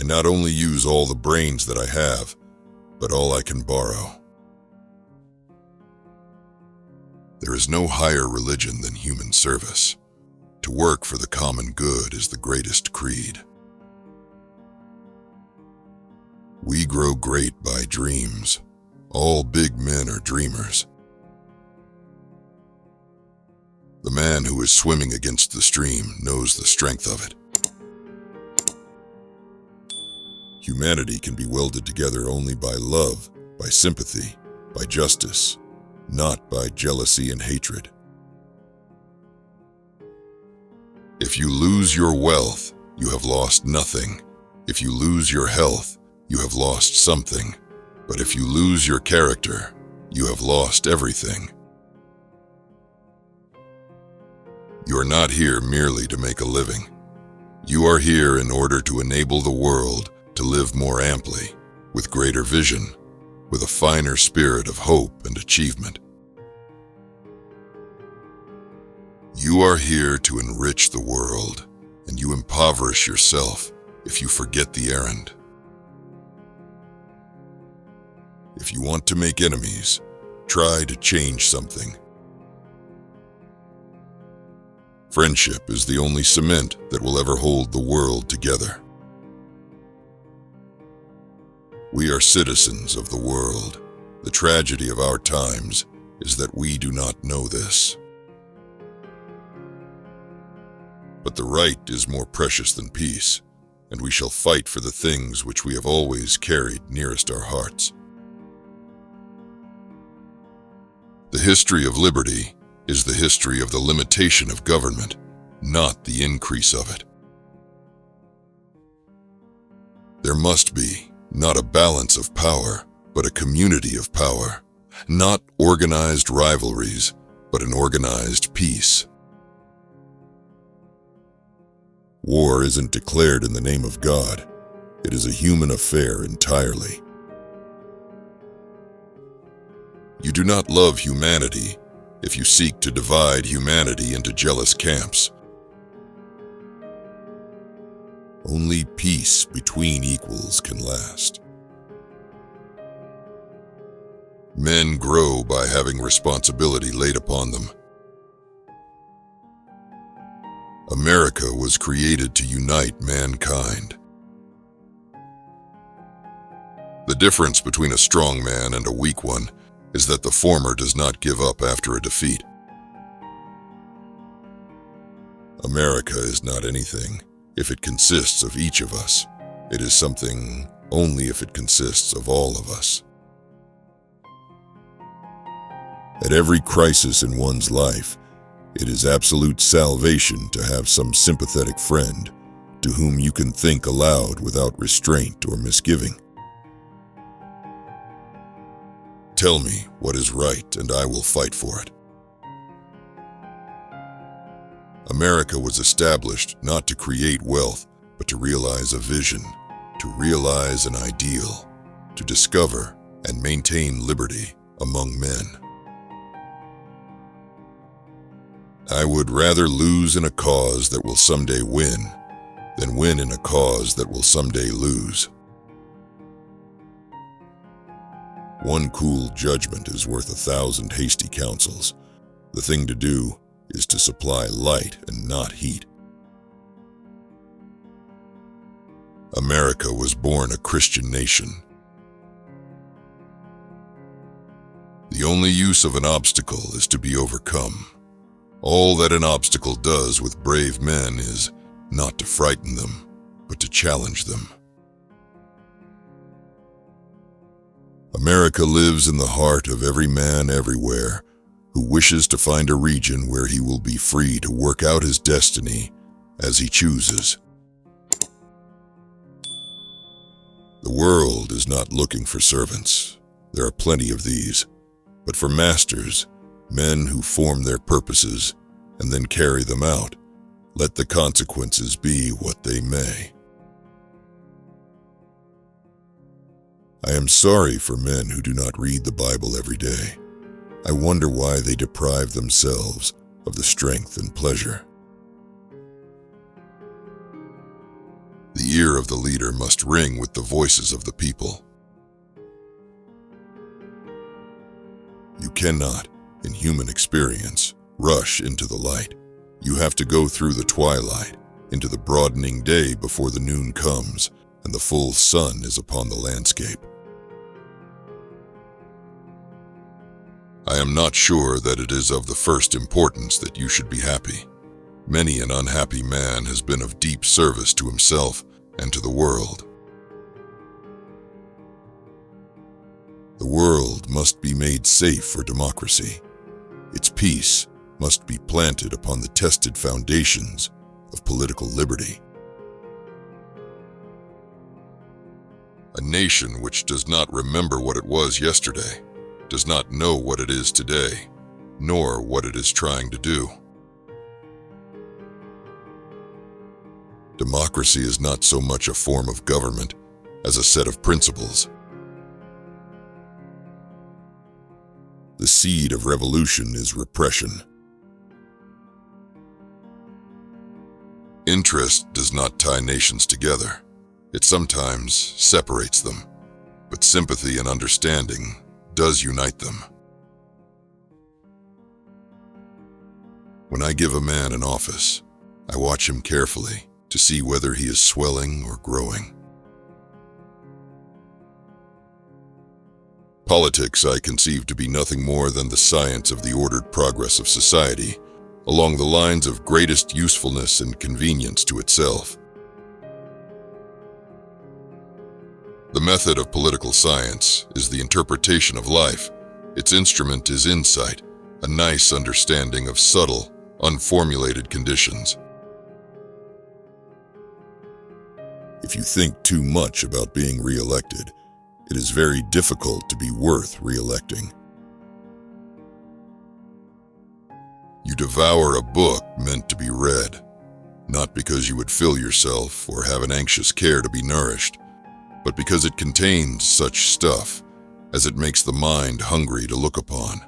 not only use all the brains that I have, but all I can borrow. There is no higher religion than human service. To work for the common good is the greatest creed. We grow great by dreams. All big men are dreamers. The man who is swimming against the stream knows the strength of it. Humanity can be welded together only by love, by sympathy, by justice, not by jealousy and hatred. If you lose your wealth, you have lost nothing. If you lose your health, you have lost something. But if you lose your character, you have lost everything. You are not here merely to make a living. You are here in order to enable the world to live more amply, with greater vision, with a finer spirit of hope and achievement. You are here to enrich the world, and you impoverish yourself if you forget the errand. If you want to make enemies, try to change something. Friendship is the only cement that will ever hold the world together. We are citizens of the world. The tragedy of our times is that we do not know this. But the right is more precious than peace, and we shall fight for the things which we have always carried nearest our hearts. The history of liberty is the history of the limitation of government, not the increase of it. There must be not a balance of power, but a community of power, not organized rivalries, but an organized peace. War isn't declared in the name of God. It is a human affair entirely. You do not love humanity if you seek to divide humanity into jealous camps. Only peace between equals can last. Men grow by having responsibility laid upon them. America was created to unite mankind. The difference between a strong man and a weak one is that the former does not give up after a defeat. America is not anything if it consists of each of us. It is something only if it consists of all of us. At every crisis in one's life, it is absolute salvation to have some sympathetic friend to whom you can think aloud without restraint or misgiving. Tell me what is right, and I will fight for it. America was established not to create wealth, but to realize a vision, to realize an ideal, to discover and maintain liberty among men. I would rather lose in a cause that will someday win than win in a cause that will someday lose. One cool judgment is worth 1,000 hasty counsels. The thing to do is to supply light and not heat. America was born a Christian nation. The only use of an obstacle is to be overcome. All that an obstacle does with brave men is not to frighten them, but to challenge them. America lives in the heart of every man everywhere who wishes to find a region where he will be free to work out his destiny as he chooses. The world is not looking for servants. There are plenty of these, but for masters, men who form their purposes and then carry them out, let the consequences be what they may. I am sorry for men who do not read the Bible every day. I wonder why they deprive themselves of the strength and pleasure. The ear of the leader must ring with the voices of the people. You cannot, in human experience, rush into the light. You have to go through the twilight, into the broadening day before the noon comes and the full sun is upon the landscape. I am not sure that it is of the first importance that you should be happy. Many an unhappy man has been of deep service to himself and to the world. The world must be made safe for democracy. Its peace must be planted upon the tested foundations of political liberty. A nation which does not remember what it was yesterday does not know what it is today, nor what it is trying to do. Democracy is not so much a form of government as a set of principles. The seed of revolution is repression. Interest does not tie nations together. It sometimes separates them, but sympathy and understanding does unite them. When I give a man an office, I watch him carefully to see whether he is swelling or growing. Politics I conceive to be nothing more than the science of the ordered progress of society, along the lines of greatest usefulness and convenience to itself. The method of political science is the interpretation of life. Its instrument is insight, a nice understanding of subtle, unformulated conditions. If you think too much about being re-elected, it is very difficult to be worth re-electing. You devour a book meant to be read, not because you would fill yourself or have an anxious care to be nourished, but because it contains such stuff as it makes the mind hungry to look upon.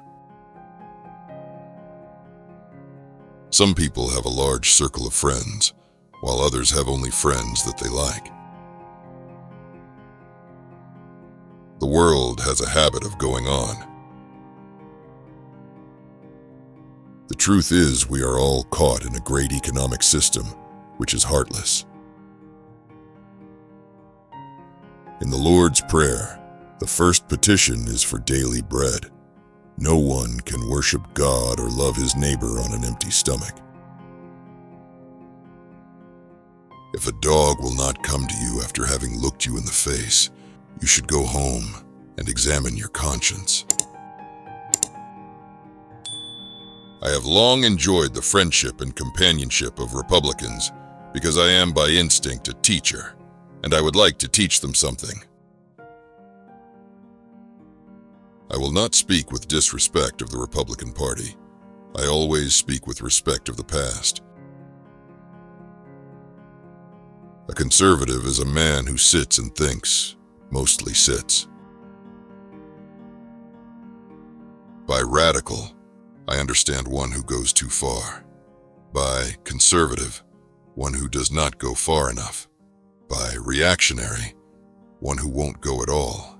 Some people have a large circle of friends, while others have only friends that they like. The world has a habit of going on. The truth is, we are all caught in a great economic system which is heartless. In the Lord's Prayer, the first petition is for daily bread. No one can worship God or love his neighbor on an empty stomach. If a dog will not come to you after having looked you in the face, you should go home and examine your conscience. I have long enjoyed the friendship and companionship of Republicans because I am by instinct a teacher, and I would like to teach them something. I will not speak with disrespect of the Republican Party. I always speak with respect of the past. A conservative is a man who sits and thinks, mostly sits. By radical, I understand one who goes too far. By conservative, one who does not go far enough. By reactionary, one who won't go at all.